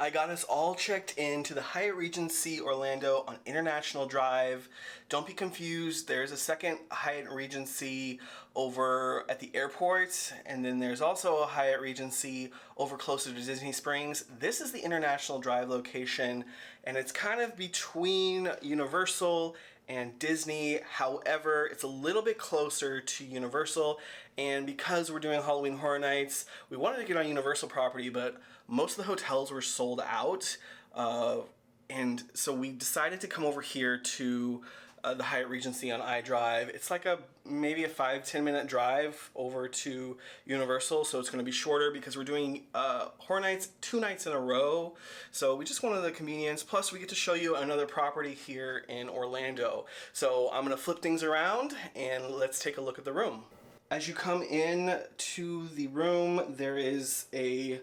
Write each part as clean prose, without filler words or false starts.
I got us all checked in to the Hyatt Regency Orlando on International Drive. Don't be confused, there's a second Hyatt Regency over at the airport, and then there's also a Hyatt Regency over closer to Disney Springs. This is the International Drive location, and it's kind of between Universal and Disney. However, it's a little bit closer to Universal, and because we're doing Halloween Horror Nights, we wanted to get on Universal property, but most of the hotels were sold out, and so we decided to come over here to the Hyatt Regency on iDrive. It's like maybe a 5-10 minute drive over to Universal, so it's going to be shorter because we're doing Horror Nights 2 nights in a row. So we just wanted the convenience. Plus, we get to show you another property here in Orlando. So I'm going to flip things around and let's take a look at the room. As you come in to the room, there is a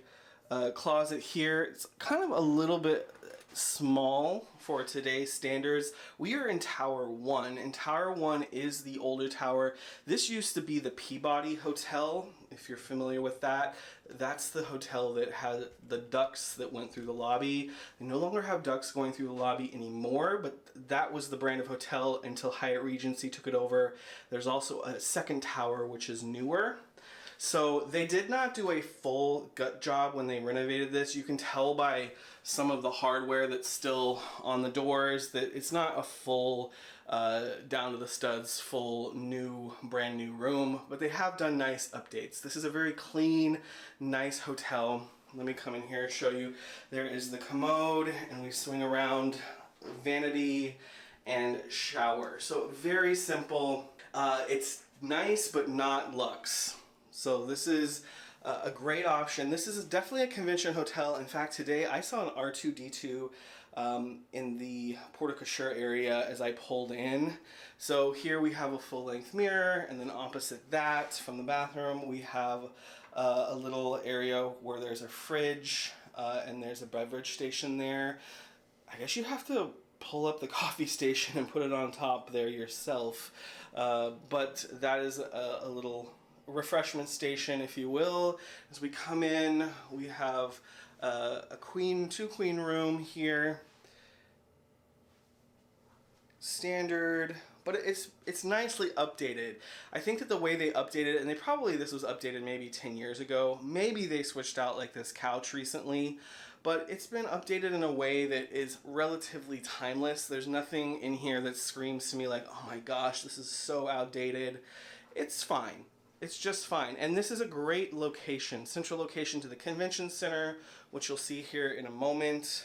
closet here. It's kind of a little bit small for today's standards. We are in Tower 1, and Tower 1 is the older tower. This used to be the Peabody Hotel, if you're familiar with that. That's the hotel that had the ducts that went through the lobby. They no longer have ducts going through the lobby anymore, but that was the brand of hotel until Hyatt Regency took it over. There's also a second tower, which is newer. So they did not do a full gut job when they renovated this. You can tell by some of the hardware that's still on the doors that it's not a full, down to the studs, full new, brand new room, but they have done nice updates. This is a very clean, nice hotel. Let me come in here and show you. There is the commode, and we swing around, vanity and shower. So very simple. It's nice, but not luxe. So this is a great option. This is definitely a convention hotel. In fact, today I saw an R2-D2 in the porte-cochere area as I pulled in. So here we have a full-length mirror, and then opposite that from the bathroom we have a little area where there's a fridge and there's a beverage station there. I guess you have to pull up the coffee station and put it on top there yourself, but that is a little refreshment station, if you will. As we come in, we have a two queen room here. Standard, but it's nicely updated. I think that the way they updated it, and this was updated maybe 10 years ago. Maybe they switched out like this couch recently, but it's been updated in a way that is relatively timeless. There's nothing in here that screams to me like, oh my gosh, this is so outdated. It's fine. It's just fine. And this is a great location, central location to the convention center, which you'll see here in a moment.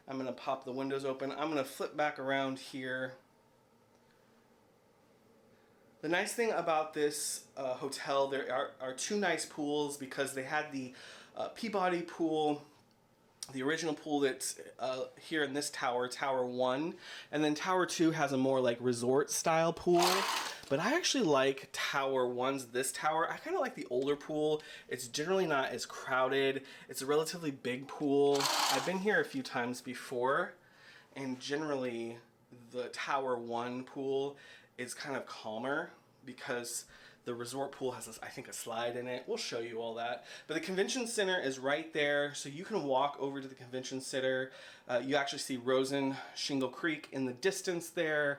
I'm going to pop the windows open. I'm going to flip back around here. The nice thing about this hotel, there are two nice pools because they had the Peabody pool, the original pool that's here in this tower, Tower 1, and then Tower 2 has a more like resort style pool. But I actually like Tower 1's, this tower. I kind of like the older pool. It's generally not as crowded. It's a relatively big pool. I've been here a few times before, and generally the Tower 1 pool is kind of calmer because the resort pool has, I think, a slide in it. We'll show you all that. But the convention center is right there, so you can walk over to the convention center. You actually see Rosen Shingle Creek in the distance there.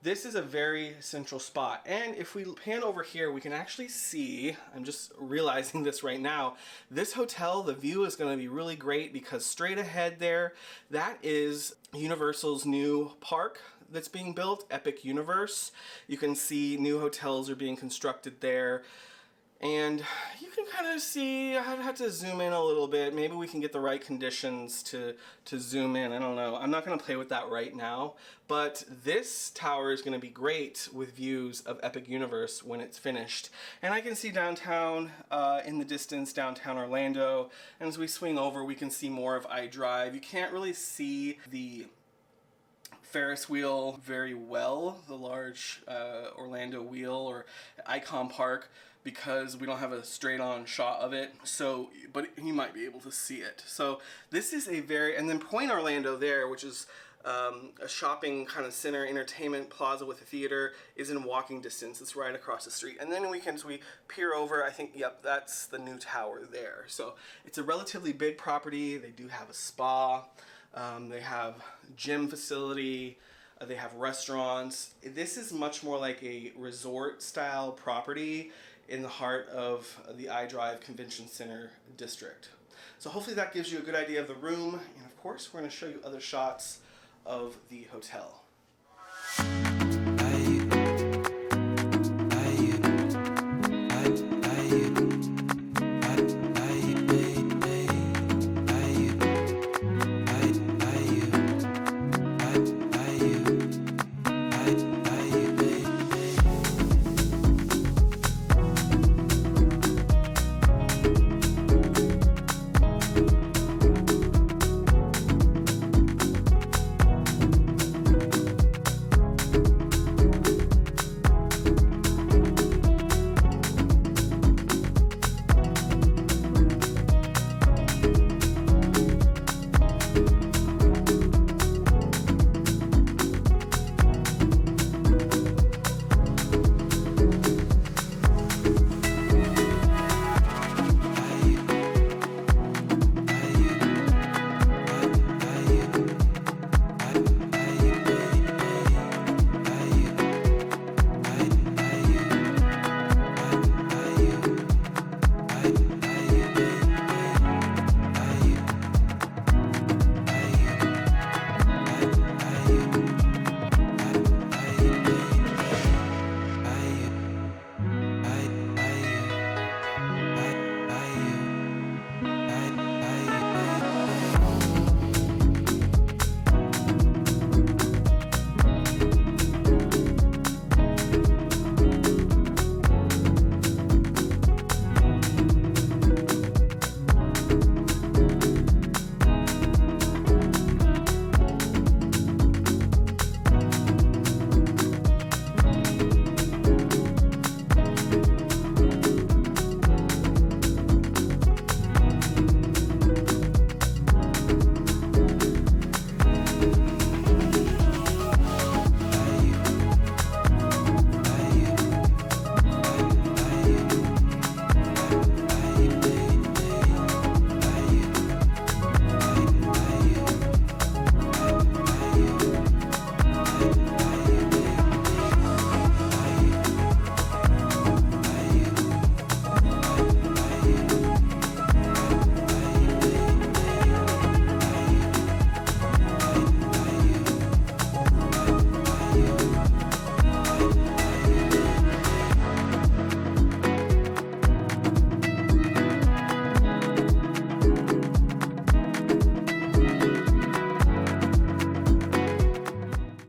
This is a very central spot, and if we pan over here, we can actually see, I'm just realizing this right now, this hotel, the view is going to be really great because straight ahead there, that is Universal's new park that's being built, Epic Universe. You can see new hotels are being constructed there. And you can kind of see, I'd have to zoom in a little bit. Maybe we can get the right conditions to zoom in. I don't know. I'm not going to play with that right now. But this tower is going to be great with views of Epic Universe when it's finished. And I can see downtown in the distance, downtown Orlando. And as we swing over, we can see more of iDrive. You can't really see the Ferris wheel very well, the large Orlando wheel or Icon Park, because we don't have a straight on shot of it. So, but you might be able to see it. So this is a very, and then Point Orlando there, which is a shopping kind of center, entertainment plaza with a theater is in walking distance. It's right across the street. And then as we peer over, I think, yep, that's the new tower there. So it's a relatively big property. They do have a spa. They have gym facility. They have restaurants. This is much more like a resort style property in the heart of the iDrive Convention Center district. So hopefully that gives you a good idea of the room. And of course, we're going to show you other shots of the hotel.